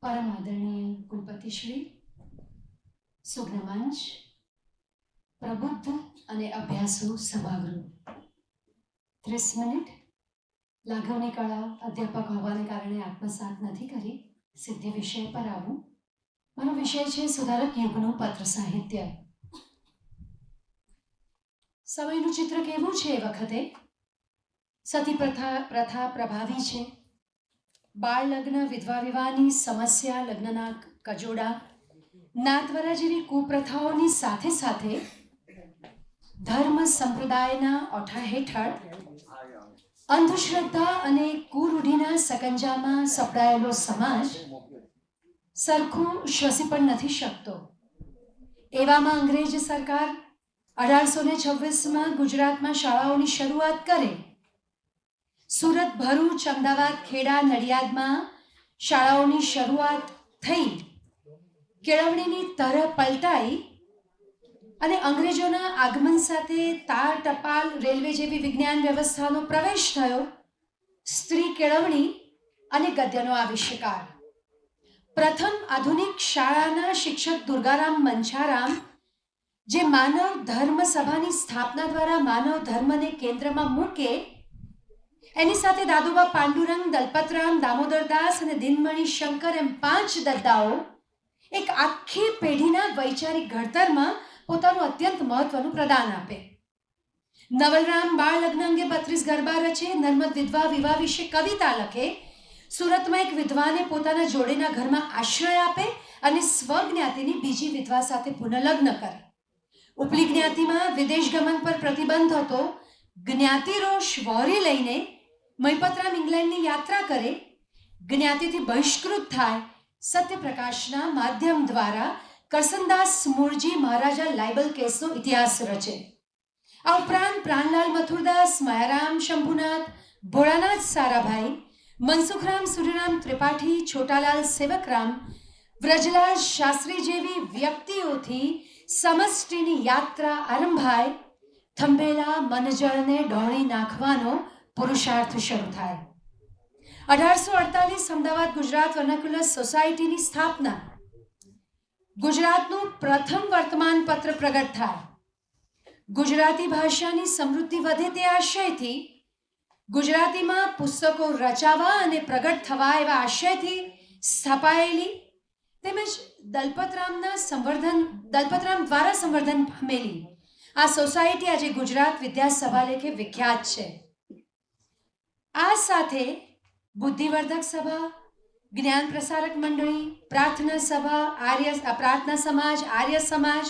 परम आदरणीय कुलपति श्री सुग्न मंच प्रबुद्ध અને અભ્યાસુ સભાગૃહ 30 મિનિટ લાગવણી કળા અધ્યાપક હોવાને કારણે આત્મસાત નથી કરી સિદ્ધિ વિષય પર આવું. મારો વિષય છે સુધારક યુગનું પત્ર સાહિત્ય. સમયનું ચિત્ર કેવું છે એ વખતે? સતી પ્રથા પ્રભાવી છે. બાળ લગ્ન, વિધવા વિવાહની સમસ્યા, લગ્નના કજોડા, નાતવરા જેવી કુપ્રથાઓની સાથે સાથે ધર્મ સંપ્રદાયના ઓઠા હેઠળ અંધશ્રદ્ધા અને કુરૂઢિના સકંજામાં સપડાયેલો સમાજ સરખું શ્વસી પણ નથી શકતો. એવામાં અંગ્રેજ સરકાર 1826માં ગુજરાતમાં શાળાઓની શરૂઆત કરે. સુરત, ભરૂચ, અમદાવાદ, ખેડા, નડિયાદમાં શાળાઓની શરૂઆત થઈ. કેળવણીની તર પલટાઈ અને અંગ્રેજોના આગમન સાથે તાર, ટપાલ, રેલવે જેવી વિજ્ઞાન વ્યવસ્થાનો પ્રવેશ થયો. સ્ત્રી કેળવણી અને ગદ્યનો આવિષ્કાર. પ્રથમ આધુનિક શાળાના શિક્ષક દુર્ગારામ મંછારામ, જે માનવ ધર્મ સભાની સ્થાપના દ્વારા માનવ ધર્મને કેન્દ્રમાં મૂકે, એની સાથે દાદુબા પાંડુરંગ, દલપતરામ, દામોદરદાસ અને દિનમણી શંકર એમ 5 દદ્દાઓ એક આખી પેઢીના વૈચારિક ઘડતરમાં પોતાનું અત્યંત મહત્વનું પ્રદાન આપે. નવલરામ બાળ લગ્ન અંગે 32 ગરબા રચે. નર્મદ વિધવા વિવાહ વિશે કવિતા લખે. સુરતમાં એક વિધવાને પોતાના જોડેના ઘરમાં આશ્રય આપે અને સ્વજ્ઞાતિની બીજી વિધવા સાથે પુનઃલગ્ન કરે. ઉપલી જ્ઞાતિમાં વિદેશ ગમન પર પ્રતિબંધ હતો. જ્ઞાતિરોષ વહોરી લઈને મહિપતરામ ઇંગ્લેન્ડની યાત્રા કરે. જ્ઞાતિથી બહિષ્કૃત થાય. સત્યપ્રકાશના માધ્યમ દ્વારા કરસનદાસ મૂળજી મહારાજા લાયબલ કેસનો ઇતિહાસ રચે. આ ઉપરાંત પ્રાણલાલ મથુરદાસ, માયારામ શંભુનાથ, ભોળાનાથ સારાભાઈ, મનસુખરામ સૂર્યરામ ત્રિપાઠી, છોટાલાલ સેવકરામ, વ્રજલાલ શાસ્ત્રી જેવી વ્યક્તિઓથી સમષ્ટિની યાત્રા આરંભાય. થંભેલા મનજળને ડહોળી નાખવાનો પુરુષાર્થ શરૂ થાય. 1848 અમદાવાદ ગુજરાત વર્નાક્યુલર સોસાયટીની સ્થાપના. ગુજરાતનું પ્રથમ વર્તમાન પત્ર પ્રગટ થાય. ગુજરાતી ભાષાની સમૃદ્ધિ વધે તે આશયથી ગુજરાતીમાં પુસ્તકો રચાવા અને પ્રગટ થવા એવા આશયથી સ્થાપાયેલી તેમજ દલપતરામ દ્વારા સંવર્ધન પામેલી આ સોસાયટી આજે ગુજરાત વિદ્યાસભા લેખે વિખ્યાત છે. આ સાથે બુદ્ધિવર્ધક સભા, જ્ઞાન પ્રસારક મંડળી, પ્રાર્થના સભા, પ્રાર્થના સમાજ, આર્ય સમાજ,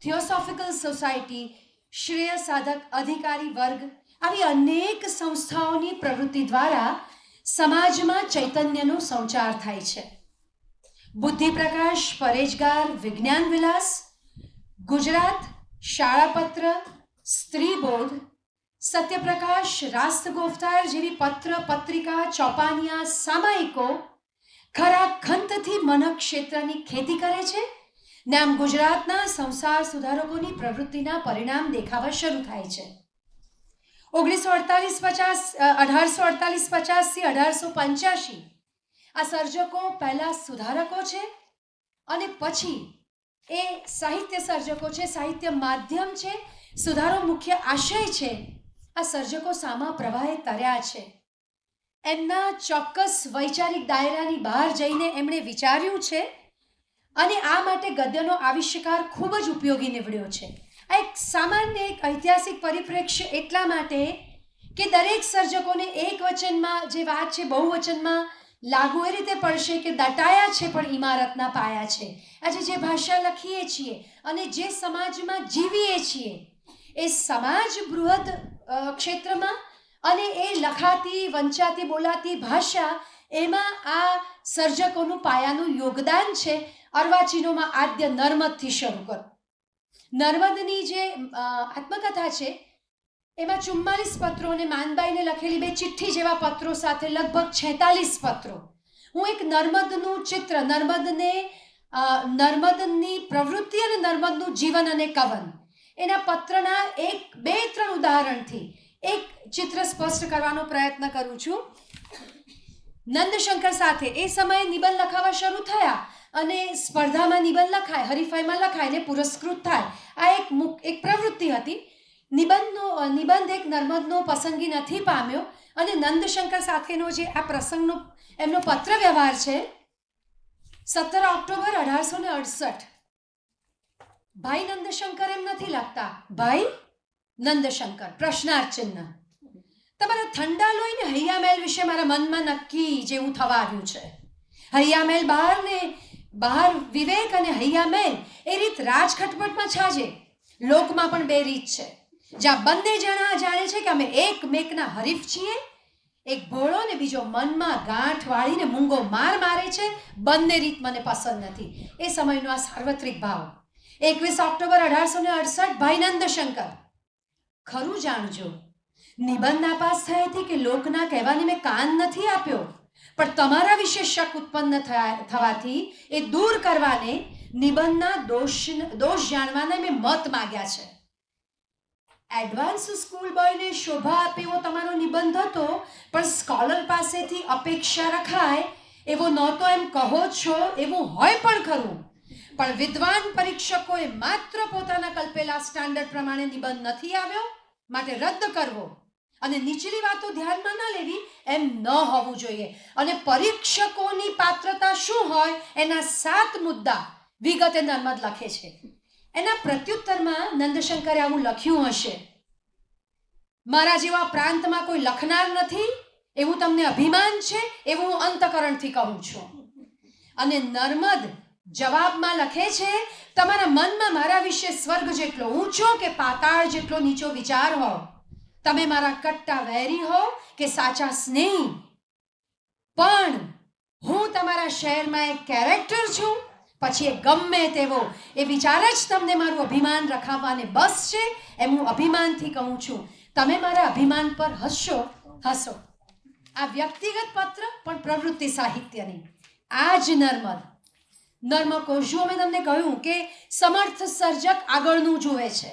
થિયોસોફિકલ સોસાયટી, શ્રેય સાધક અધિકારી વર્ગ આવી અનેક સંસ્થાઓની પ્રવૃત્તિ દ્વારા સમાજમાં ચૈતન્યનો સંચાર થાય છે. બુદ્ધિપ્રકાશ, પરેજગાર, વિજ્ઞાન વિલાસ, ગુજરાત શાળાપત્ર, સ્ત્રીબોધ, સત્યપ્રકાશ, રાસ્તગોફતાર જેવી પત્ર, પત્રિકા, ચોપાનિયા, સામાયિકો ખરા ખંતથી મનઃ ક્ષેત્રની ખેતી કરે છે ને આમ ગુજરાતના સંસાર સુધારકોની પ્રવૃત્તિના પરિણામ દેખાવા શરૂ થાય છે. 1848-50 થી 1885 આ સર્જકો પહેલા સુધારકો છે અને પછી એ સાહિત્ય સર્જકો છે. સાહિત્ય માધ્યમ છે, સુધારો મુખ્ય આશય છે. આ સર્જકો સામા પ્રવાહે તર્યા છે. એમના ચોક્કસ વૈચારિક દાયરાની બહાર જઈને એમણે વિચાર્યું છે અને આ માટે ગદ્યનો આવિષ્કાર ખૂબ જ ઉપયોગી નીવડ્યો છે. આ એક સામાન્ય એક ઐતિહાસિક પરિપ્રેક્ષ્ય એટલા માટે કે દરેક સર્જકોને એક વચનમાં જે વાત છે બહુવચનમાં લાગુ એ રીતે પડશે કે દટાયા છે પણ ઇમારતના પાયા છે. આજે જે ભાષા લખીએ છીએ અને જે સમાજમાં જીવીએ છીએ એ સમાજ બૃહદ ક્ષેત્રમાં અને એ લખાતી, વંચાતી, બોલાતી ભાષા એમાં આ સર્જકોનું પાયાનું યોગદાન છે. અર્વાચીનોમાં આદ્ય નર્મદથી શરૂ કરો. નર્મદની જે આત્મકથા છે એમાં 44 પત્રો અને માનબાઈને લખેલી 2 ચિઠ્ઠી જેવા પત્રો સાથે લગભગ 46 પત્રો. હું એક નર્મદનું ચિત્ર, નર્મદની પ્રવૃત્તિ અને નર્મદનું જીવન અને કવન એના પત્રના 1, 2, 3 ઉદાહરણથી એક ચિત્ર સ્પષ્ટ કરવાનો પ્રયત્ન કરું છું. નંદશંકર સાથે એ સમયે નિબંધ લખાવા શરૂ થયા અને સ્પર્ધામાં નિબંધ લખાય, હરીફાઈમાં લખાય ને પુરસ્કૃત થાય. આ એક પ્રવૃત્તિ હતી. નિબંધ એક નર્મદનો પસંદગી નથી પામ્યો અને નંદશંકર સાથેનો જે આ પ્રસંગનો એમનો પત્ર વ્યવહાર છે 17 ઓક્ટોબર 1868. ભાઈ નંદશંકર એમ નથી લખતા, ભાઈ નંદશંકર પ્રશ્નાર્થ ચિહ્ન. તમારા ઠંડા લોહીને હૈયામેલ વિશે મારા મનમાં નક્કી જેવું થવા આવ્યું છે. હૈયામેલ બહાર વિવેક અને હૈયામેલ એ રીત રાજખટપટમાં છાજે. લોકમાં પણ બે રીત છે, જ્યાં બંને જણા જાણે છે કે અમે એકમેકના હરીફ છીએ. એક ભોળો ને બીજો મનમાં ગાંઠ વાળીને મૂંગો મારે છે. બંને રીત મને પસંદ નથી. એ સમયનો આ સાર્વત્રિક ભાવ. 21 ઓક્ટોબર 1868. ભાઈ નંદશંકર, ખરું જાણજો, નિબંધ નાપાસ થઈ હતી કે લોકના કહેવાને મેં કાન નથી આપ્યો, પણ તમારા વિશે શક ઉત્પન્ન થવાથી એ દૂર કરવાને નિબંધના દોષ જાણવાના મેં મત માગ્યા છે. એડવાન્સ સ્કૂલ બોયને શોભા આપે એવો તમારો નિબંધ હતો, પણ સ્કોલર પાસેથી અપેક્ષા રખાય એવો નહોતો એમ કહો છો. એવું હોય પણ ખરું, પણ વિદ્વાન પરીક્ષકોએ માત્ર પોતાના કલ્પેલા સ્ટાન્ડર્ડ પ્રમાણે નિબંધ નથી આવ્યો, માટે રદ કરવો અને નીચલી વાતો ધ્યાનમાં ન લેવી એમ ન હોવું જોઈએ. અને પરીક્ષકોની પાત્રતા શું હોય એના 7 મુદ્દા વિગતે નર્મદ લખે છે. એના પ્રત્યુત્તરમાં નંદશંકરે આવું લખ્યું હશે: મારા જેવા પ્રાંતમાં કોઈ લખનાર નથી એવું તમને અભિમાન છે, એવું હું અંતકરણથી કહું છું. અને નર્મદ જવાબમાં લખે છે, તમારા મનમાં મારા વિશે સ્વર્ગ જેટલો ઊંચો કે પાતાળ જેટલો નીચો વિચાર હો, તમે મારા કટ્ટા વૈરી હો કે સાચા સ્નેહી, પણ હું તમારા શહેરમાં એક કેરેક્ટર છું. પછી એ ગમે તેવો એ વિચાર જ તમને મારું અભિમાન રખાવવાને બસ છે, એમ હું અભિમાનથી કહું છું. તમે મારા અભિમાન પર હસો. આ વ્યક્તિગત પત્ર પણ પ્રવૃત્તિ સાહિત્યની. આ જ નર્મકોશો મેં તમને કહ્યું કે સમર્થ સર્જક આગળનું જુએ છે.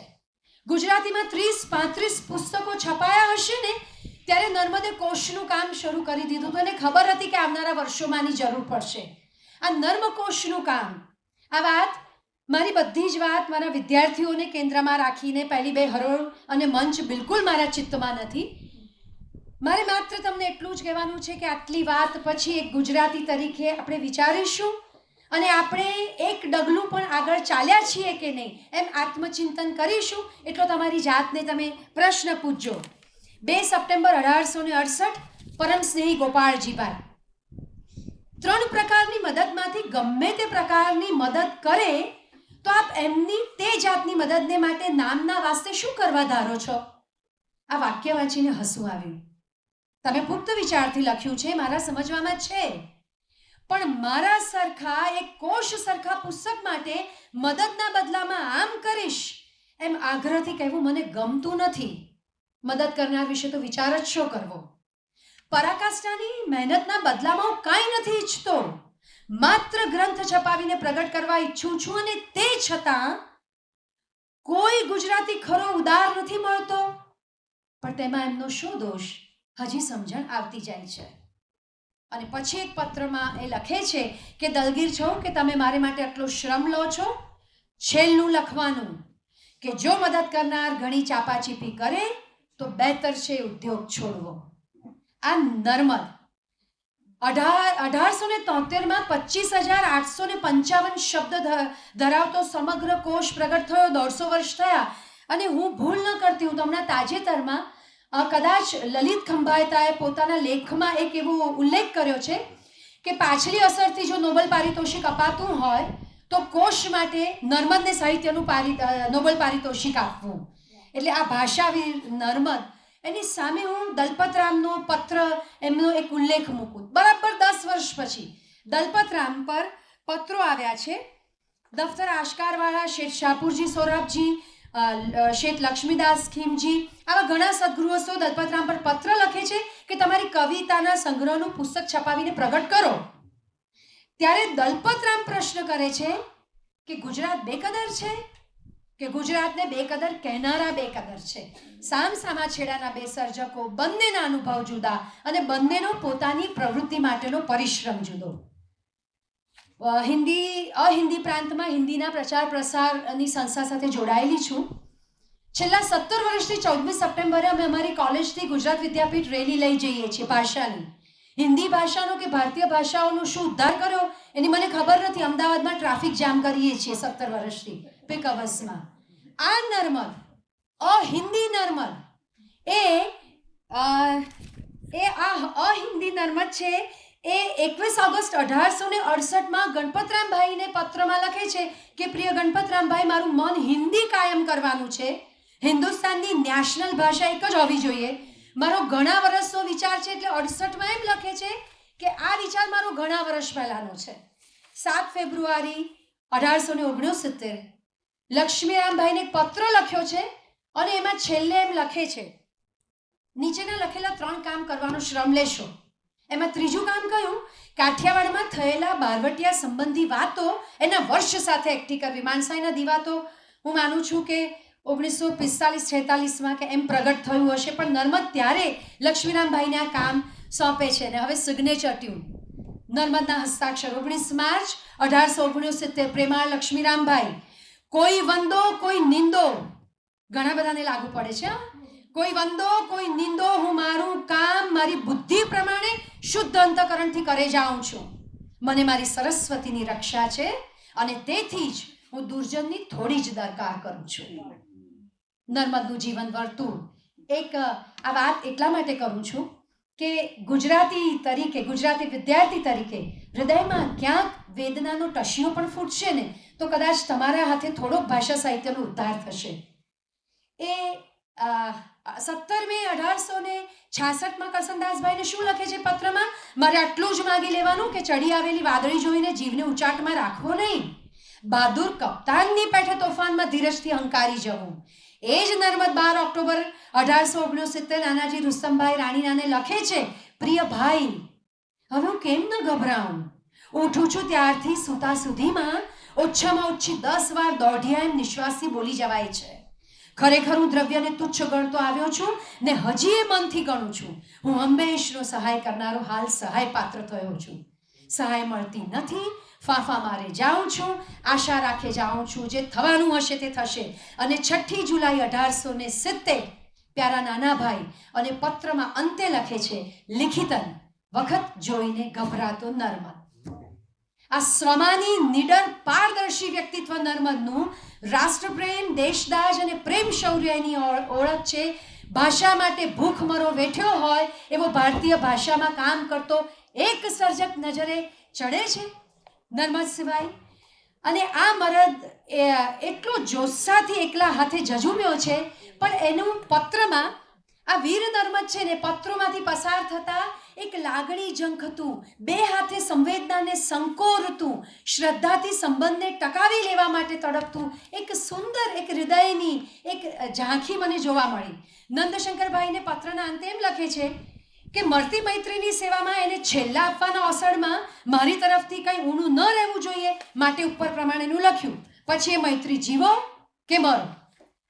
ગુજરાતીમાં 30-35 પુસ્તકો છપાયા હશે ને ત્યારે નર્મદે કોશનું કામ શરૂ કરી દીધું હતું. એને ખબર હતી કે આવનારા વર્ષોમાં આની જરૂર પડશે. આ નર્મકોશનું કામ, આ વાત મારી બધી જ વાત મારા વિદ્યાર્થીઓને કેન્દ્રમાં રાખીને પહેલી 2 હરોળ અને મંચ બિલકુલ મારા ચિત્તમાં નથી. મારે માત્ર તમને એટલું જ કહેવાનું છે કે આટલી વાત પછી એક ગુજરાતી તરીકે આપણે વિચારીશું અને આપણે એક ડગલું પણ આગળ ચાલ્યા છીએ કે નહીં એમ આત્મચિંતન કરીશું. એટલો તમારી જાતને તમે પ્રશ્ન પૂછજો. 2 સપ્ટેમ્બર 1868. પરમ સ્નેહી ગોપાળજીભાઈ 3 પ્રકારની મદદમાંથી ગમે તે પ્રકારની મદદ કરે તો આપ એમની તે જાતની મદદને માટે નામના વાસ્તે શું કરવા ધારો છો? આ વાક્ય વાંચીને હસવું આવ્યું. તમે પુખ્ત વિચારથી લખ્યું છે, મારા સમજવામાં છે, પણ મારા સરખા એક કોશ સરખા પુસ્તક માટે મદદના બદલામાં આમ કરીશ એમ આગ્રહથી કહેવું મને ગમતું નથી. મદદ કરનાર વિશે તો વિચાર જ શો કરવો? પરાકાષ્ઠાની મહેનતના બદલામાં હું કાંઈ નથી ઈચ્છતો, માત્ર ગ્રંથ છપાવીને પ્રગટ કરવા ઈચ્છું છું. અને તે છતાં કોઈ ગુજરાતી ખરો ઉદાર નથી મળતો, પણ તેમાં એમનો શું દોષ હજી સમજણ આવતી જાય છે. અને પછી એક પત્રમાં એ લખે છે કે દલગીર છો કે તમે મારે માટે આટલો શ્રમ લો છો. છેલ્લું લખવાનું કે જો મદદ કરનાર ઘણી ચાપાચીપી કરે તો બહેતર છે ઉદ્યોગ છોડવો. આ નર્મદ 1873માં 25,855 શબ્દ ધરાવતો સમગ્ર કોશ પ્રગટ થયો. 150 વર્ષ થયા. અને હું ભૂલ ન કરતી હું હમણાં તાજેતરમાં કદાચ લલિત ખંભાયતાએ પોતાના લેખમાં એક એવો ઉલ્લેખ કર્યો છે કે પાછલી અસરથી જો નોબેલ પારિતોષિક અપાતું હોય તો કોશ માટે નર્મદને સાહિત્યનું નોબેલ પારિતોષિક આપવું. એટલે આ ભાષાવીર નર્મદ, એની સામે હું દલપતરામનો પત્ર એમનો એક ઉલ્લેખ મૂકું. બરાબર 10 વર્ષ પછી દલપતરામ પર પત્રો આવ્યા છે. દફતર આશકારવાળા શેઠ શાહપુરજી સોરાબજી, શેઠ લક્ષ્મીદાસ ખીમજી, આવા ઘણા સદગૃહસ્થો દલપતરામ પર પત્ર લખે છે કે તમારી કવિતાના સંગ્રહનું પુસ્તક છપાવીને પ્રગટ કરો. ત્યારે દલપતરામ પ્રશ્ન કરે છે કે ગુજરાત બેકદર છે? કે ગુજરાતને બેકદર કહેનારા બેકદર છે. સામસામા છેડાના બે સર્જકો, બંનેના અનુભવ જુદા અને બંનેનો પોતાની પ્રવૃત્તિ માટેનો પરિશ્રમ જુદો. અહિન્દી પ્રાંતમાં હિન્દીના પ્રચાર પ્રસારની સંસ્થા સાથે જોડાયેલી છું. છેલ્લા 17 વર્ષથી 14મી સપ્ટેમ્બરે અમે અમારી કોલેજથી ગુજરાત વિદ્યાપીઠ રેલી લઈ જઈએ છીએ ભાષાની. હિન્દી ભાષાનો કે ભારતીય ભાષાઓનો શું ઉદ્ધાર કર્યો એની મને ખબર નથી. અમદાવાદમાં ટ્રાફિક જામ કરીએ છીએ 17 વર્ષથી પીક અવર્સમાં. આ નર્મદ, અહિન્દી નર્મદ અહિન્દી નર્મદ છે એ 21 ઓગસ્ટ 1868માં ગણપતરામભાઈને પત્રમાં લખે છે કે પ્રિય ગણપતરામભાઈ, મારું મન હિન્દી કાયમ કરવાનું છે. હિન્દુસ્તાનની નેશનલ ભાષા એક જ હોવી જોઈએ. મારો ઘણા વર્ષનો વિચાર છે. એટલે 68માં એમ લખે છે કે આ વિચાર મારો ઘણા વર્ષ પહેલાનો છે. 7 ફેબ્રુઆરી 1869 લક્ષ્મીરામભાઈને એક પત્ર લખ્યો છે અને એમાં છેલ્લે એમ લખે છે, નીચેના લખેલા 3 કામ કરવાનો શ્રમ લેશો. એમાં ત્રીજું કામ કયું? કાઠિયાવાડમાં થયેલા બારવટિયા સંબંધી વાતો એના વર્ષ સાથે એકઠી કરવી. માનસાઈના દીવાતો હું માનું છું કે 1945-46માં કે એમ પ્રગટ થયું હશે, પણ નર્મદ ત્યારે લક્ષ્મીરામભાઈને આ કામ સોંપે છે. અને હવે સિગ્નેચર ટ્યુન નર્મદના હસ્તાક્ષર 19 માર્ચ 1869 પ્રેમાળ લક્ષ્મીરામભાઈ. કોઈ વંદો કોઈ નિંદો, ઘણા બધાને લાગુ પડે છે. કોઈ વંદો કોઈ નિંદો, હું મારું કામ મારી બુદ્ધિ પ્રમાણે શુદ્ધ અંતકરણથી કરે જાઉં છું. મને મારી સરસ્વતીની રક્ષા છે અને તેથી જ હું દુર્જનની થોડી જ દરકાર કરું છું. નર્મદનું જીવન વર્તુળ એક આ વાત એટલા માટે કરું છું કે ગુજરાતી તરીકે, ગુજરાતી વિદ્યાર્થી તરીકે હૃદયમાં ક્યાંક વેદનાનો ટશીઓ પણ ફૂટશે ને તો કદાચ તમારા હાથે થોડોક ભાષા સાહિત્યનો ઉદ્ધાર થશે. એ 17 મે 1866માં કરસનદાસભાઈને શું લખે છે પત્રમાં? મારે આટલું જ માગી લેવાનું કે ચડી આવેલી વાદળી જોઈને જીવને ઉચાટમાં રાખવો નહીં, બહાદુર કપ્તાનની પેઠે તોફાનમાં ધીરજથી હંકારી જવું. એ જ નર્મદ 12 ઓક્ટોબર 1869 નાનાજી રુસ્તમભાઈ રાણીનાને લખે છે, પ્રિય ભાઈ, હવે હું કેમ ન ગભરાઉં? ઉઠું છું ત્યારથી સૂતા સુધીમાં ઓછામાં ઓછી 10 વાર દોઢિયા એમ નિશ્વાસથી બોલી જવાય છે. ખરેખર હું દ્રવ્યને તુચ્છ ગણતો આવ્યો છું ને હજી એ મનથી ગણું છું. હું હંમેશનો સહાય કરનારો હાલ સહાય પાત્ર થયો છું. સહાય મળતી નથી, ફાંફા મારે જાઉં છું, આશા રાખે જાઉં છું જે થવાનું હશે તે થશે. અને 6 જુલાઈ 1870 પ્યારા નાનાભાઈ અને પત્રમાં અંતે લખે છે, લિખિતન વખત જોઈને ગભરાતો નર્મદ. આ સ્વમાની નિડર પારદર્શી વ્યક્તિત્વ નર્મદનું રાષ્ટ્રપ્રેમ, દેશદાજ અને પ્રેમ શૌર્યની ઓળખ છે. ભાષા માટે ભૂખમરો વેઠ્યો હોય એવો ભારતીય ભાષામાં કામ કરતો એક સર્જક નજરે ચડે છે નર્મદ સિવાય. અને આ મરદ એટલો જોસ્સાથી એકલા હાથે જજુમ્યો છે, પણ એનું પત્રમાં આ વીર નર્મદ છે ને પત્રોમાંથી પસાર થતા એક લાગણી ઝંખતું, બે હાથે સંવેદનાને સંકોરતું, શ્રદ્ધાથી સંબંધને ટકાવી લેવા માટે તડપતું એક સુંદર, એક હૃદયની એક ઝાંખી મને જોવા મળી. નંદશંકરભાઈને પત્રના અંતે એમ લખે છે કે મળતી મૈત્રીની સેવામાં એને છેલ્લા આપવાના અવસરમાં મારી તરફથી કંઈ ઊણું ન રહેવું જોઈએ માટે ઉપર પ્રમાણેનું લખ્યું. પછી એ મૈત્રી જીવો કે મરો.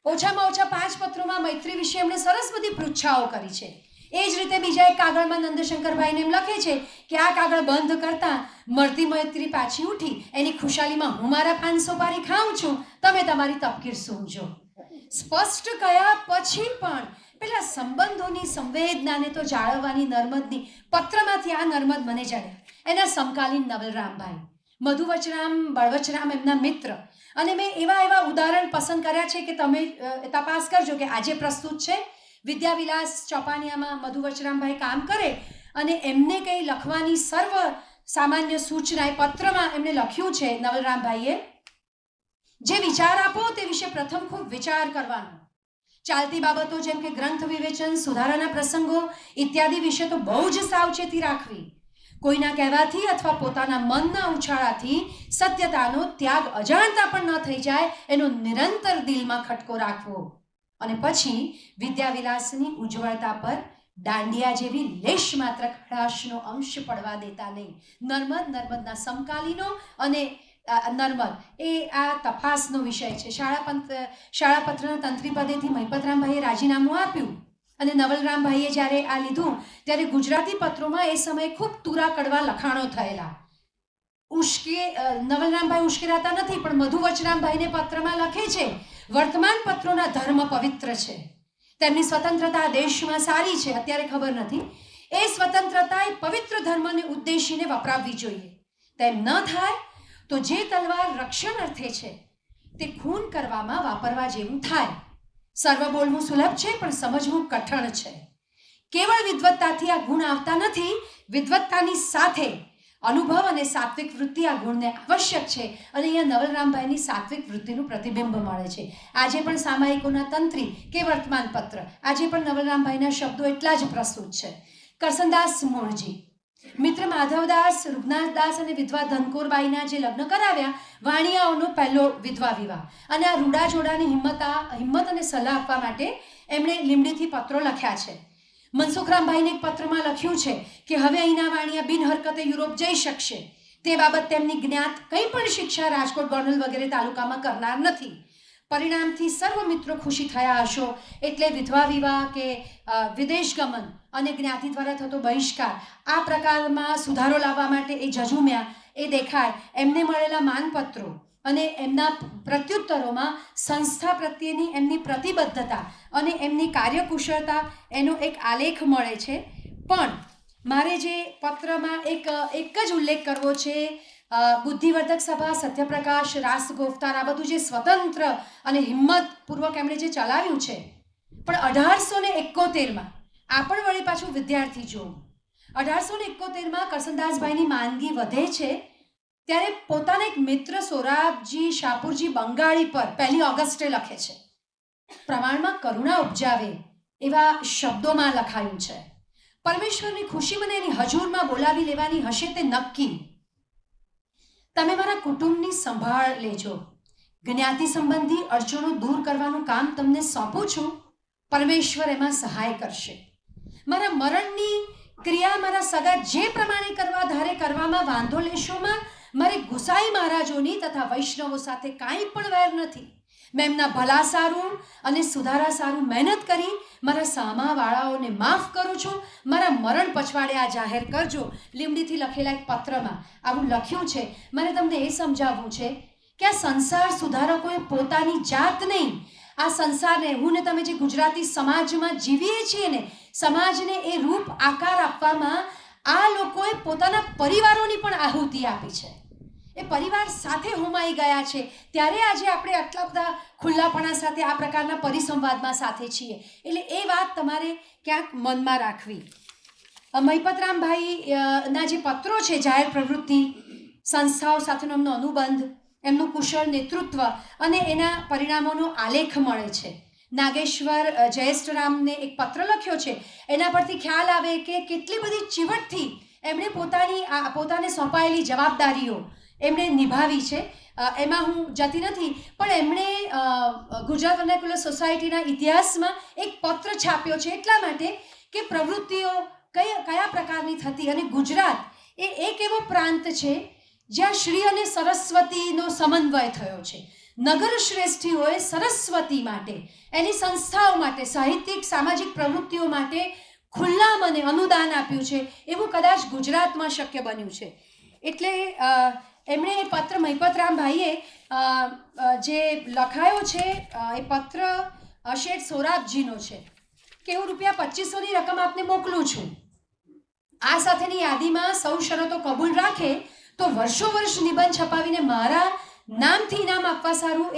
ઓછામાં ઓછા 5 પત્રોમાં મૈત્રી વિશે એમણે સરસ બધી પૃચ્છાઓ કરી છે. એ જ રીતે બીજા એક કાગળમાં નંદશંકરભાઈને એમ લખે છે કે આ કાગળ બંધ કરતા મળતી મૈત્રી પાછી ઉઠી, એની ખુશાલીમાં હું મારા 500 પારી ખાઉં છું, તમે તમારી તપકીર સૂંઘજો. સ્પષ્ટ કયા પછી પણ પેલા સંબંધોની સંવેદનાને તો જાળવવાની નર્મદની પત્રમાંથી આ નર્મદ મને જડે. એના સમકાલીન નવલરામભાઈ, મધુવચરામ, બળવચરામ એમના મિત્ર. અને મેં એવા ઉદાહરણ પસંદ કર્યા છે કે તમે તપાસ કરજો કે આજે પ્રસ્તુત છે. વિદ્યાવિલાસ ચોપાનિયામાં મધુવચરામભાઈ કામ કરે અને એમને કંઈ લખવાની સર્વ સામાન્ય સૂચના એ પત્રમાં એમણે લખ્યું છે નવલરામભાઈએ, જે વિચાર આપો તે વિશે પ્રથમ ખૂબ વિચાર કરવાનો. ચાલતી બાબતો જેમ કે ગ્રંથ વિવેચન, સુધારાના પ્રસંગો ઇત્યાદિ વિશે તો બહુ જ સાવચેતી રાખવી. કોઈના કહેવાથી અથવા પોતાના મનના ઉછાળાથી સત્યતાનો ત્યાગ અજાણતા પણ ન થઈ જાય એનો નિરંતર દિલમાં ખટકો રાખવો. અને પછી વિદ્યાવિલાસની ઉજ્જવળતા પર દાંડિયા જેવી લેશ માત્ર ખડાશનો અંશ પડવા દેતા નહીં. નર્મદના સમકાલીનો અને નર્મદ એ આ તપાસનો વિષય છે. શાળાપત્રના તંત્રી પદેથી મહિપતરામભાઈએ રાજીનામું આપ્યું અને નવલરામભાઈએ જ્યારે આ લીધું ત્યારે ગુજરાતી પત્રોમાં એ સમયે ખૂબ તુરા કડવા લખાણો થયેલા. નવલરામભાઈ ઉશ્કેરાતા નથી, પણ મધુવચરામભાઈને પત્રમાં લખે છે, વર્તમાન પત્રોના ધર્મ પવિત્ર છે, તેમની સ્વતંત્રતા દેશમાં સારી છે, અત્યારે ખબર નથી. એ સ્વતંત્રતા એ પવિત્ર ધર્મને ઉદ્દેશીને વપરાવવી જોઈએ. તેમ ન થાય તો જે તલવાર રક્ષણ અર્થે છે તે ખૂન કરવામાં વાપરવા જેવું થાય. સર્વ બોલવું સુલભ છે, પણ સમજવું કઠણ છે. કેવળ વિદ્વત્તાથી આ ગુણ આવતા નથી, વિદ્વત્તાની સાથે અનુભવ અને સાત્વિક વૃત્તિ આ ગુણને આવશ્યક છે. અને અહીંયા નવલરામભાઈની સાત્વિક વૃત્તિનું પ્રતિબિંબ મળે છે. આજે પણ સામાયિકોના તંત્રી કે વર્તમાન પત્ર, આજે પણ નવલરામભાઈના શબ્દો એટલા જ પ્રસ્તુત છે. કરસનદાસ મૂળજી, મિત્ર માધવદાસ, રૂપનાથદાસ અને વિધવા ધનકોરબાઈના જે લગ્ન કરાવ્યા, વાણિયાઓનો પહેલો વિધવા વિવાહ. અને આ રૂડા જોડાની હિંમત અને સલાહ આપવા માટે એમણે લીમડીથી પત્રો લખ્યા છે. મનસુખરામભાઈને એક પત્રમાં લખ્યું છે કે હવે અહીંના વાણિયા બિનહરકતે યુરોપ જઈ શકશે, તે બાબત તેમની જ્ઞાત કંઈ પણ શિક્ષા રાજકોટ, ગોંડલ વગેરે તાલુકામાં કરનાર નથી. પરિણામથી સર્વ મિત્રો ખુશી થયા હશો. એટલે વિધવા વિવાહ કે વિદેશ ગમન અને જ્ઞાતિ દ્વારા થતો બહિષ્કાર, આ પ્રકારમાં સુધારો લાવવા માટે એ ઝઝુમ્યા એ દેખાય. એમને મળેલા માનપત્રો અને એમના પ્રત્યુત્તરોમાં સંસ્થા પ્રત્યેની એમની પ્રતિબદ્ધતા અને એમની કાર્યકુશળતા એનો એક આલેખ મળે છે. પણ મારે જે પત્રમાં એક જ ઉલ્લેખ કરવો છે, બુદ્ધિવર્ધક સભા, સત્યપ્રકાશ, રાસગોફતાર, આ બધું જે સ્વતંત્ર અને હિંમતપૂર્વક એમણે જે ચલાવ્યું છે. પણ 1871માં આ પણ વળી પાછું વિદ્યાર્થી જોવું, 1871માં કરસનદાસભાઈની માંદગી વધે છે ત્યારે પોતાના એક મિત્ર સોરાબજી શાહપુરજી બંગાળી પર 1 ઓગસ્ટે લખે છે. પ્રમાણમાં કરુણા ઉપજાવે એવા શબ્દોમાં લખાયું છે, પરમેશ્વરની ખુશી મને એની હજુરમાં બોલાવી લેવાની હશે તે નક્કી. તમે મારા કુટુંબની સંભાળ લેજો. જ્ઞાતિ સંબંધી અડચણો દૂર કરવાનું કામ તમને સોંપું છું. પરમેશ્વર એમાં સહાય કરશે. મારા મરણની ક્રિયા મારા સગા જે પ્રમાણે કરવા ધારે કરવામાં વાંધો લેશોમાં મારે ગુસાઈ મહારાજોની તથા વૈષ્ણવો સાથે કાંઈ પણ વેર નથી. મેં એમના ભલા સારું અને સુધારા સારું મહેનત કરી મારા સામાવાળાઓને માફ કરું છું. મારા મરણ પછવાડે આ જાહેર કરજો. લીમડીથી લખેલા એક પત્રમાં આવું લખ્યું છે. મને તમને એ સમજાવવું છે કે આ સંસાર સુધારકોએ પોતાની જાત નહીં, આ સંસારને, હું ને તમે જે ગુજરાતી સમાજમાં જીવીએ છીએ ને, સમાજને એ રૂપ આકાર આપવામાં આ લોકોએ પોતાના પરિવારોની પણ આહુતિ આપી છે. એ પરિવાર સાથે હોમાઈ ગયા છે. ત્યારે આજે આપણે આટલા બધા ખુલ્લાપણા સાથે આ પ્રકારના પરિસંવાદમાં સાથે છીએ. એટલે એ વાત તમારે ક્યાંક મનમાં રાખવી. મહિપતરામભાઈના જે પત્રો છે, જાહેર પ્રવૃત્તિ, સંસ્થાઓ સાથેનો એમનો અનુબંધ, એમનું કુશળ નેતૃત્વ અને એના પરિણામોનો આલેખ મળે છે. નાગેશ્વર જયેષ્ઠરામને એક પત્ર લખ્યો છે, એના પરથી ખ્યાલ આવે કે કેટલી બધી ચીવટથી એમણે પોતાને સોંપાયેલી જવાબદારીઓ એમણે નિભાવી છે. એમાં હું જતી નથી, પણ એમણે ગુજરાત વર્નાક્યુલર સોસાયટીના ઇતિહાસમાં એક પત્ર છાપ્યો છે એટલા માટે કે પ્રવૃત્તિઓ કયા પ્રકારની થતી. અને ગુજરાત એ એક એવો પ્રાંત છે જ્યાં શ્રી અને સરસ્વતીનો સમન્વય થયો છે. નગર શ્રેષ્ઠીઓએ સરસ્વતી માટે, એની સંસ્થાઓ માટે, સાહિત્યિક સામાજિક પ્રવૃત્તિઓ માટે ખુલ્લા મને અનુદાન આપ્યું છે. એવું કદાચ ગુજરાતમાં શક્ય બન્યું છે. એટલે એમણે એ પત્ર મહિપતરામભાઈએ જે લખાયો છે, એ પત્ર શેઠ સોરાબજીનો છે કે હું ₹2500ની રકમ આપને મોકલું છું. આ સાથેની યાદીમાં સૌ શરતો કબૂલ રાખે તો વર્ષો વર્ષ નિબંધ છપાવીને મારા નામથી ઇનામ આપવા સારું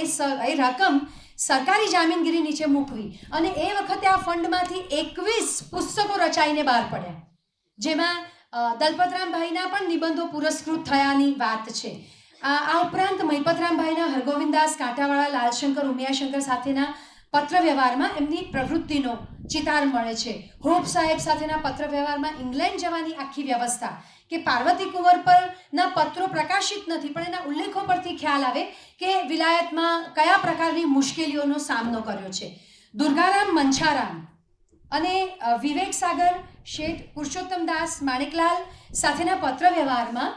એ રકમ સરકારી જામીનગીરી નીચે મૂકવી. અને એ વખતે આ ફંડમાંથી 21 પુસ્તકો રચાઈને બહાર પડ્યા, જેમાં દલપતરામભાઈના પણ નિબંધો પુરસ્કૃત થયાની વાત છે. આ ઉપરાંત મહિપતરામભાઈના હરગોવિંદાસ કાંટાવાળા, લાલશંકર, ઉમિયાશંકર સાથેના પત્ર વ્યવહારમાં એમની પ્રવૃત્તિનો ચિતાર મળે છે. હોપ સાહેબ સાથેના પત્ર વ્યવહારમાં ઇંગ્લેન્ડ જવાની આખી વ્યવસ્થા, કે પાર્વતી કુંવર પરના પત્રો પ્રકાશિત નથી પણ એના ઉલ્લેખો પરથી ખ્યાલ આવે કે વિલાયતમાં કયા પ્રકારની મુશ્કેલીઓનો સામનો કર્યો છે. દુર્ગારામ મંછારામ અને વિવેક સાગર શેઠ પુરુષોત્તમદાસ માણેકલાલ સાથેના પત્ર વ્યવહારમાં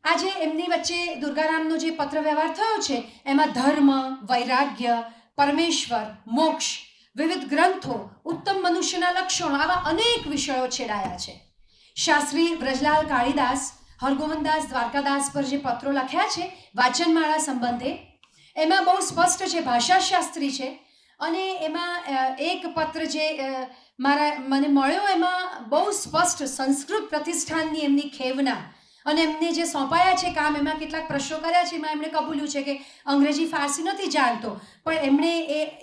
આજે એમની વચ્ચે દુર્ગારામનો જે પત્ર વ્યવહાર થયો છે એમાં ધર્મ, વૈરાગ્ય, પરમેશ્વર, મોક્ષ, વિવિધ ગ્રંથો, ઉત્તમ મનુષ્યના લક્ષણો, આવા અનેક વિષયો છેડાયા છે. શાસ્ત્રી બ્રજરાલ કાળીદાસ, હરગોવનદાસ દ્વારકાદાસ પર જે પત્રો લખ્યા છે વાચનમાળા સંબંધે, એમાં બહુ સ્પષ્ટ છે, ભાષાશાસ્ત્રી છે. અને એમાં એક પત્ર જે મને મળ્યો એમાં બહુ સ્પષ્ટ સંસ્કૃત પ્રતિષ્ઠાનની એમની ખેવના અને એમને જે સોંપાયા છે કામ, એમાં કેટલાક પ્રશ્નો કર્યા છે, એમાં એમણે કબૂલ્યું છે કે અંગ્રેજી ફારસી નથી જાણતો, પણ એમણે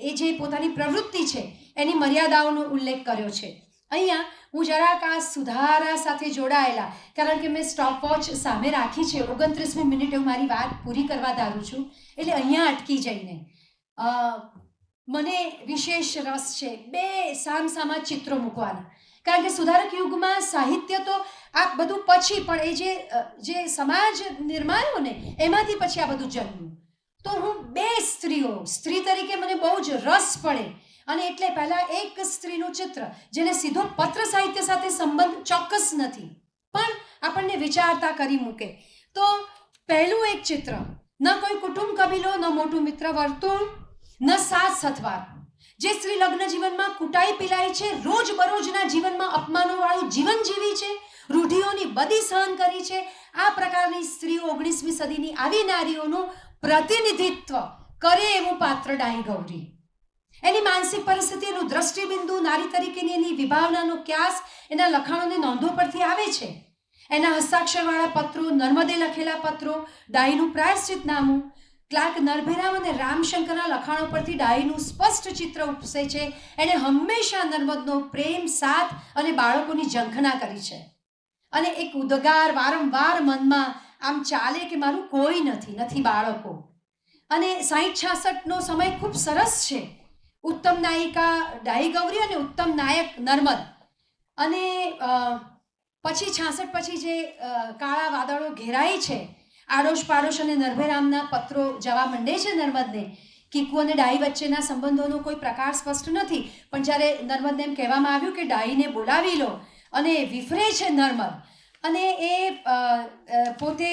એ જે પોતાની પ્રવૃત્તિ છે એની મર્યાદાઓનો ઉલ્લેખ કર્યો છે. અહીંયા હું જરાક આ સુધારા સાથે જોડાયેલા, કારણ કે મેં સ્ટોપવોચ સામે રાખી છે, 29મી મિનિટે હું મારી વાત પૂરી કરવા ધારું છું, એટલે અહીંયા અટકી જઈને મને વિશેષ રસ છે બે સામસામા ચિત્રો મૂકવાના. કારણ કે સુધારક યુગમાં સાહિત્ય તો આ બધું પછી, પણ એ જે સમાજ નિર્માણો ને એમાંથી પછી આ બધું જન્મ્યું. તો હું બે સ્ત્રી તરીકે મને બહુ જ રસ પડે, અને એટલે પહેલાં એક સ્ત્રીનું ચિત્ર જેને સીધો પત્ર સાહિત્ય સાથે સંબંધ ચોક્કસ નથી, પણ આપણને વિચારતા કરી મૂકે. તો પહેલું એક ચિત્ર, ન કોઈ કુટુંબ કબીલો, ન મોટું મિત્ર વર્તુળ, ન સાત સથવાર, જે સ્ત્રી લગ્ન જીવનમાં કુટાઈ પીલાઈ છે, રોજબરોજના જીવનમાં અપમાનોવાળું જીવન જીવી છે, રૂઢિઓની બદી સહન કરી છે. આ પ્રકારની સ્ત્રીઓ 19મી સદીની આવી નારીઓનું પ્રતિનિધિત્વ કરે એવું પાત્ર ડાહી ગૌરી. એની માનસિક પરિસ્થિતિ, એનું દ્રષ્ટિબિંદુ, નારી તરીકેની એની વિભાવનાનો ક્યાસ એના લખાણોની નોંધો પરથી આવે છે. એના હસ્તાક્ષરવાળા પત્રો, નર્મદે લખેલા પત્રો, ડાહીનું પ્રાયશ્ચિતનામું, ક્લાર્ક નરભેરામ અને રામશંકરના લખાણો પરથી ડાહીનું સ્પષ્ટ ચિત્ર ઉપસે છે. એણે હંમેશા નર્મદનો પ્રેમ, સાથ અને બાળકોની ઝંખના કરી છે. અને એક ઉદગાર વારંવાર મનમાં આમ ચાલે કે મારું કોઈ નથી બાળકો. અને 60-66નો સમય ખૂબ સરસ છે. ઉત્તમ નાયિકા ડાહી ગૌરી અને ઉત્તમ નાયક નર્મદ. અને પછી 66 પછી જે કાળા વાદળો ઘેરાય છે, આડોશ પાડોશ અને નરભેરામના પત્રો જવા માંડે છે નર્મદને. કીકુ અને ડાહી વચ્ચેના સંબંધોનો કોઈ પ્રકાર સ્પષ્ટ નથી, પણ જ્યારે નર્મદને એમ કહેવામાં આવ્યું કે ડાહીને બોલાવી લો, અને વિફરે છે નર્મદ, અને એ પોતે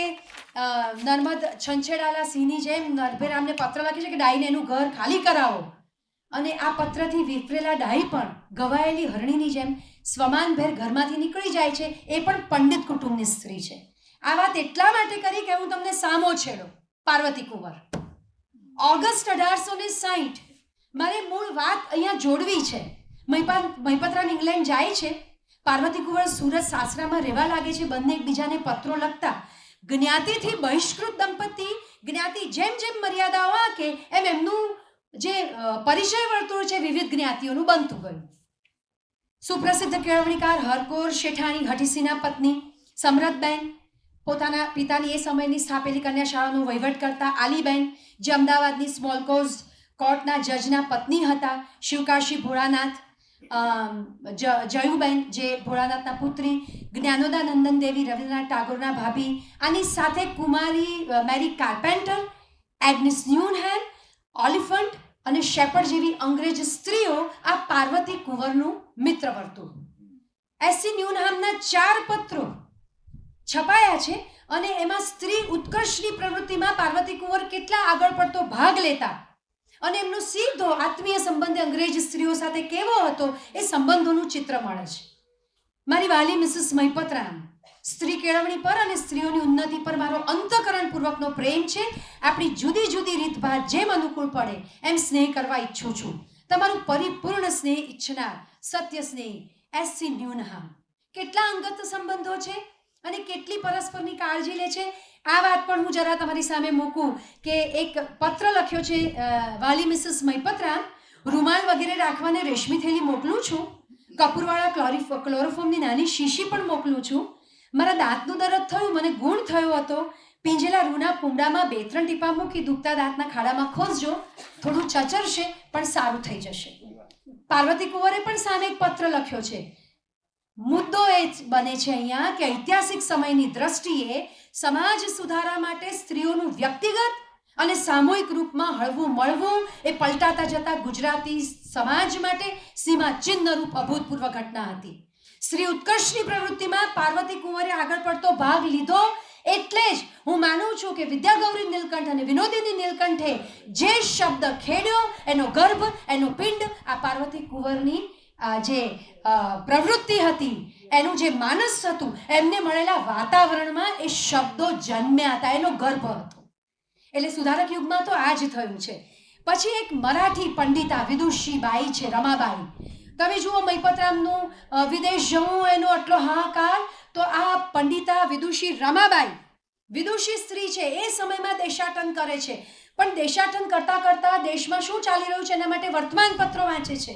નર્મદ છંછેડાલા સિંહની જેમ નરભેરામને પત્ર લખે છે કે ડાહીને એનું ઘર ખાલી કરાવો. અને આ પત્રથી વિફરેલા ડાહી પણ ગવાયેલી હરણીની જેમ સ્વમાનભેર ઘરમાંથી નીકળી જાય છે. એ પણ પંડિત કુટુંબની સ્ત્રી છે. આ વાત એટલા માટે કરી કે હું તમને સામો છેડો પાર્વતી કુંવર. ઓગસ્ટ 1860, મારે મૂળ વાત અહીંયા જોડવી છે. મહિપતરામ ઇંગ્લેન્ડ જાય છે, પાર્વતી કુંવર સુરત સાસરામાં રહેવા લાગે છે. બંને એકબીજાને પત્રો લખતા. જ્ઞાતિથી બહિષ્કૃત દંપતી, જ્ઞાતિ જેમ જેમ મર્યાદાઓ આંકે એમ એમનું જે પરિચય વર્તુળ છે વિવિધ જ્ઞાતિઓનું બનતું ગયું. સુપ્રસિદ્ધ કેળવણીકાર હરકોર શેઠાણી હઠીસીના પત્ની સમરથબેન, પોતાના પિતાની એ સમયની સ્થાપેલી કન્યા શાળાનો વહીવટ કરતા આલીબેન, જે અમદાવાદની સ્મોલકોઝ કોર્ટના જજના પત્ની હતા. શિવકાશી ભોળાનાથ, જયુબેન જે ભોળાનાથના પુત્રી, જ્ઞાનોદા નંદન દેવી રવિન્દ્રનાથ ટાગોરના ભાભી, આની સાથે કુમારી મેરી કાર્પેન્ટર, એગ્નિસ ન્યુનહેમ, ઓલિફન્ટ અને શેપર્ડ જેવી અંગ્રેજ સ્ત્રીઓ આ પાર્વતી કુંવરનું મિત્ર વર્તુળ. એસસી ન્યુનહામના 4 પત્રો છપાયા છે, અને એમાં સ્ત્રી ઉત્કર્ષની પ્રવૃત્તિમાં પાર્વતી કુંવર કેટલા આગળ પડતો ભાગ લેતા, અને એમનો સીધો આત્મીય સંબંધ અંગ્રેજ સ્ત્રીઓ સાથે કેવો હતો એ સંબંધોનું ચિત્ર મળે છે. મારી વાલી મિસિસ મહિપતરામ, સ્ત્રી કેળવણી પર અને સ્ત્રીઓની ઉન્નતિ પર મારો અંતઃકરણપૂર્વકનો પ્રેમ છે. આપણી જુદી જુદી રીતભાત જેમ અનુકૂળ પડે એમ સ્નેહ કરવા ઈચ્છું છું. તમારું પરિપૂર્ણ સ્નેહ ઈચ્છનાર સત્ય સ્નેહી એસસી ન્યુનહામ. કેટલા અંગત સંબંધો છે અને કેટલી પરસ્પરની કાળજી લે છે. આ વાત પણ હું જરા તમારી સામે મૂકું કે એક પત્ર લખ્યો છે વાલી મિસિસ મહિપતરામ, રૂમાલ વગેરે રાખવાને રેશમી થેલી મોકલું છું, કપૂરવાળા ક્લોરોફોર્મની નાની શીશી પણ મોકલું છું. મારા દાંતનું દર્દ થયું, મને ગુણ થયો હતો, પીંજેલા રૂના કુંડામાં 2-3 ટીપા મૂકી દુખતા દાંતના ખાડામાં ખોસજો, થોડું ચચરશે પણ સારું થઈ જશે. પાર્વતી કુંવરે પણ સામે એક પત્ર લખ્યો છે. મુદ્દો એ બને છે અહીંયા કે ઐતિહાસિક સમયની દ્રષ્ટિએ સમાજ સુધારા માટે સ્ત્રીઓનું વ્યક્તિગત અને સામૂહિક રૂપમાં હળવું મળવું એ પલટાતા જતા ગુજરાતી સમાજ માટે સીમાચિહ્ન રૂપ અભૂતપૂર્વ ઘટના હતી. શ્રી ઉત્કર્ષની પ્રવૃત્તિમાં પાર્વતી કુંવરે આગળ પડતો ભાગ લીધો એટલે જ હું માનું છું કે વિદ્યાગૌરી નીલકંઠ અને વિનોદિની નીલકંઠે જે શબ્દ ખેડ્યો, એનો ગર્ભ, એનો પિંડ, આ પાર્વતી કુંવરની જે પ્રવૃત્તિ હતી, એનું જે માનસ હતું, એમને મળેલા વાતાવરણમાં એ શબ્દો જન્મ્યા હતા, એનો ગર્ભ હતો. એટલે સુધારક યુગમાં તો આ જ થયું છે. પછી એક મરાઠી પંડિતા વિદુષી બાઈ છે, રમાબાઈ. તમે જુઓ મહિપતરામનું વિદેશ જવું એનો આટલો હાહાકાર, તો આ પંડિતા વિદુષી રમાબાઈ વિદુષી સ્ત્રી છે, એ સમયમાં દેશાટન કરે છે. પણ દેશાટન કરતાં કરતાં દેશમાં શું ચાલી રહ્યું છે એના માટે વર્તમાન પત્રો વાંચે છે.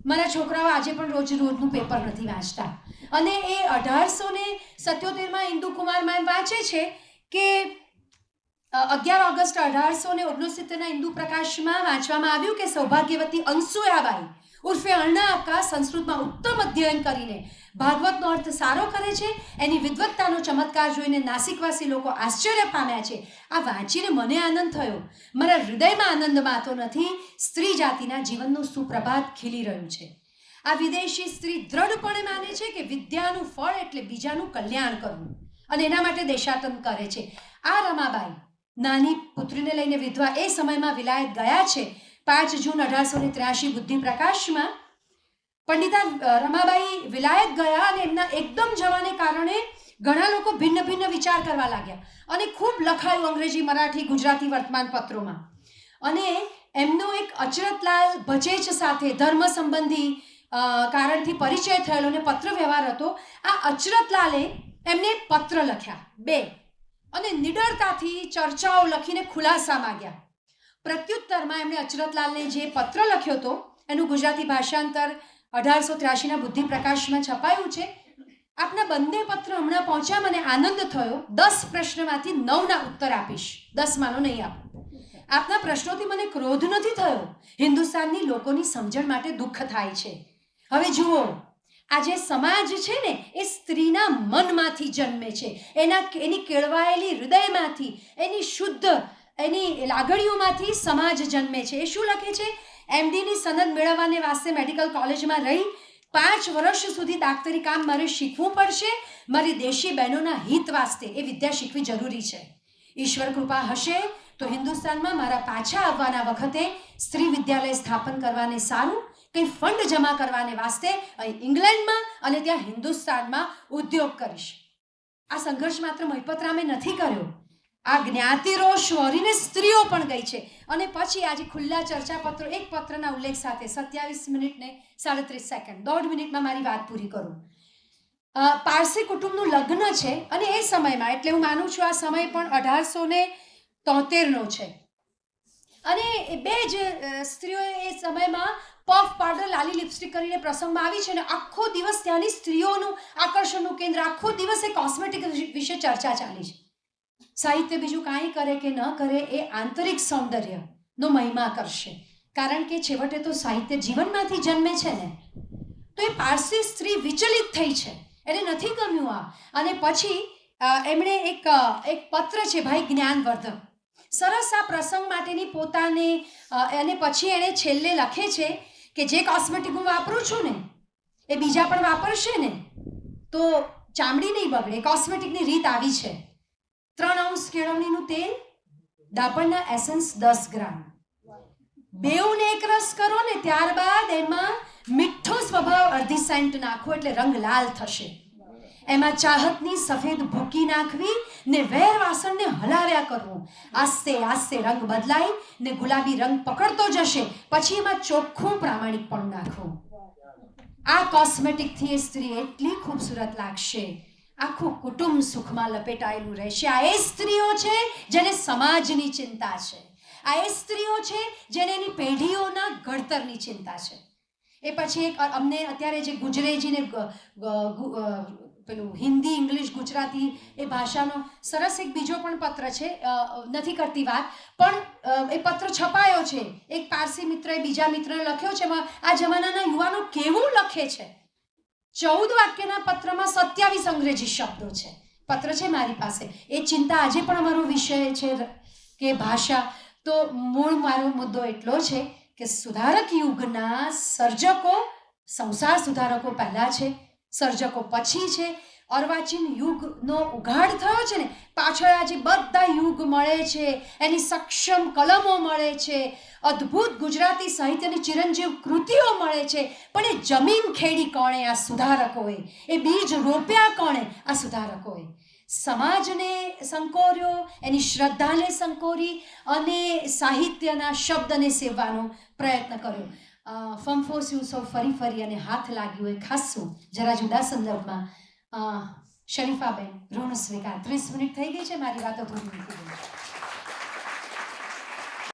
મારા છોકરાઓ આજે પણ રોજનું પેપર નથી વાંચતા. અને એ 1877માં ઇન્દુકુમારમાં વાંચે છે કે 11 ઓગસ્ટ 1869ના ઇન્દુ પ્રકાશમાં વાંચવામાં આવ્યું કે સૌભાગ્યવતી અનસુયાબાઈ ઉર્ફે અણ્ણા અક્કા સંસ્કૃતમાં ઉત્તમ અધ્યયન કરીને ભાગવતનો અર્થ સારો કરે છે. એની વિદ્વત્તાનો ચમત્કાર જોઈને નાસિકવાસી લોકો આશ્ચર્ય પામ્યા છે. આ વાંચીને મને આનંદ થયો. મારા હૃદયમાં આનંદ માતો નથી, સ્ત્રી જાતિના જીવનનું સુપ્રભાત ખીલી રહ્યું છે. આ વિદેશી સ્ત્રી દ્રઢપણે માને છે કે વિદ્યાનું ફળ એટલે બીજાનું કલ્યાણ કરવું, અને એના માટે દેશાટન કરે છે. આ રમાબાઈ નાની પુત્રીને લઈને વિધવા એ સમયમાં વિલાયત ગયા છે. 5 જૂન 1883 બુદ્ધિ પ્રકાશમાં પંડિતા રમાબાઈ વિલાયત ગયા અને એમના એકદમ જવાને કારણે ઘણા લોકો ભિન્ન ભિન્ન વિચાર કરવા લાગ્યા અને ખૂબ લખાયું અંગ્રેજી, મરાઠી, ગુજરાતી વર્તમાન પત્રોમાં. અને એમનો એક અચરતલાલ બચેચ સાથે ધર્મ સંબંધી કારણથી પરિચય થયેલો અને પત્ર વ્યવહાર હતો. આ અચરતલાલે એમને પત્ર લખ્યા 2 અને નિડરતાથી ચર્ચાઓ લખીને ખુલાસા માંગ્યા. પ્રત્યુત્તરમાં એમણે અચરતલાલને જે પત્ર લખ્યો હતો એનું ગુજરાતી ભાષાંતર 1883ના બુદ્ધિ પ્રકાશમાં છપાયું છે. આપના બંને પત્ર હમણાં પહોંચ્યા, મને આનંદ થયો. 10 પ્રશ્નમાંથી 9ના ઉત્તર આપીશ, 10માનો નહીં આપું. આપના પ્રશ્નોથી મને ક્રોધ નથી થયો, હિન્દુસ્તાનની લોકોની સમજણ માટે દુઃખ થાય છે. હવે જુઓ, આ જે સમાજ છે ને એ સ્ત્રીના મનમાંથી જન્મે છે, એની કેળવાયેલી હૃદયમાંથી, એની શુદ્ધ એની લાગણીઓમાંથી સમાજ જન્મે છે. એ શું લખે છે? MDની સનદ મેળવવાને વાસ્તે મેડિકલ કોલેજમાં રહી 5 વર્ષ સુધી દાક્તરી કામ મારે શીખવું પડશે. મારી દેશી બહેનોના હિત વાસ્તે એ વિદ્યા શીખવી જરૂરી છે. ઈશ્વર કૃપા હશે તો હિન્દુસ્તાનમાં મારા પાછા આવવાના વખતે સ્ત્રી વિદ્યાલય સ્થાપન કરવાને સારું, કંઈ ફંડ જમા કરવાને વાસ્તે અહીં ઇંગ્લેન્ડમાં અને ત્યાં હિન્દુસ્તાનમાં ઉદ્યોગ કરીશ. આ સંઘર્ષ માત્ર મહિપતરામે નથી કર્યો, આ જ્ઞાતિરોષ વરીને સ્ત્રીઓ પણ ગઈ છે. અને પછી આજે ખુલ્લા ચર્ચાપત્રો, એક પત્રના ઉલ્લેખ સાથે 27 મિનિટ ને 37 સેકન્ડ, 1.5 મિનિટમાં મારી વાત પૂરી કરું. પારસી કુટુંબનું લગ્ન છે અને એ સમયમાં, એટલે હું માનું છું આ સમય પણ 1873નો છે. અને એ 2 જ સ્ત્રીઓ એ સમયમાં પફ પાવડર, લાલી લિપસ્ટિક કરીને પ્રસંગમાં આવી છે અને આખો દિવસ ત્યાંની સ્ત્રીઓનું આકર્ષણનું કેન્દ્ર, આખો દિવસ એ કોસ્મેટિક વિશે ચર્ચા ચાલી છે. સાહિત્ય બીજું કાંઈ કરે કે ન કરે, એ આંતરિક સૌંદર્યનો મહિમા કરશે, કારણ કે છેવટે તો સાહિત્ય જીવનમાંથી જન્મે છે ને. તો એ પારસી સ્ત્રી વિચલિત થઈ છે, એને નથી ગમ્યું આ. અને પછી એમણે એક પત્ર છે ભાઈ જ્ઞાનવર્ધક, સરસ આ પ્રસંગ માટેની પોતાને, અને પછી એણે છેલ્લે લખે છે કે જે કોસ્મેટિક હું વાપરું છું ને એ બીજા પણ વાપરશે ને તો ચામડી નહીં બગડે. કોસ્મેટિકની રીત આવી છે: 3 અંશ કેળવણીનું તેલ, ડાપણના એસન્સ 10 ગ્રામ, બેઉને એક રસ કરો ને ત્યારબાદ એમાં મીઠો સ્વભાવ અડધી સેન્ટ નાખો એટલે રંગ લાલ થશે. એમાં ચાહતની સફેદ ભૂકી નાખવી ને વેર વાસણને હલાવ્યા કરવું. આસ્તે આસ્તે રંગ બદલાય ને ગુલાબી રંગ પકડતો જશે, પછી એમાં ચોખ્ખું પ્રામાણિકપણું નાખવું. આ કોસ્મેટિકથી એ સ્ત્રી એટલી ખૂબસૂરત લાગશે, આખું કુટુંબ સુખમાં લપેટાયેલું રહેશે. આ એ સ્ત્રીઓ છે જેને સમાજની ચિંતા છે, આ એ સ્ત્રીઓ છે જેને એની પેઢીઓના ઘડતરની ચિંતા છે. એ પછી એક અમને અત્યારે જે ગુજરેજીને પેલું હિન્દી, ઇંગ્લિશ, ગુજરાતી એ ભાષાનો સરસ એક બીજો પણ પત્ર છે, નથી કરતી વાત, પણ એ પત્ર છપાયો છે. એક પારસી મિત્રએ બીજા મિત્રને લખ્યો છે. આ જમાનાના યુવાનો કેવું લખે છે! 14 વાક્યના પત્રમાં 27 અંગ્રેજી શબ્દો છે. પત્ર છે મારી પાસે. એ ચિંતા આજે પણ અમારો વિષય છે કે ભાષા. તો મૂળ મારો મુદ્દો એટલો છે કે સુધારક યુગના સર્જકો, સંસાર સુધારકો પહેલાં છે, સર્જકો પછી છે, અર્વાચીન યુગનો ઉઘાડ થયો છે ને, પાછળ આજે બધા યુગ મળે છે, એની સક્ષમ કલમો મળે છે, અદ્ભુત ગુજરાતી સાહિત્યની ચિરંજીવ કૃતિઓ મળે છે, પણ એ જમીન ખેડી કોણે? આ સુધારકોએ. એ બીજ રોપ્યા કોણે? આ સુધારકોએ. સમાજને સંકોર્યો, એની શ્રદ્ધાને સંકોરી અને સાહિત્યના શબ્દને સેવવાનો પ્રયત્ન કર્યો. ફંફોસ્યું સૌ ફરી ફરી અને હાથ લાગ્યું એ ખાસું જરા જુદા સંદર્ભમાં. શરીફાબેન ઋણ સ્વીકાર. 30 મિનિટ થઈ ગઈ છે, મારી વાતો પૂરી નથી થઈ.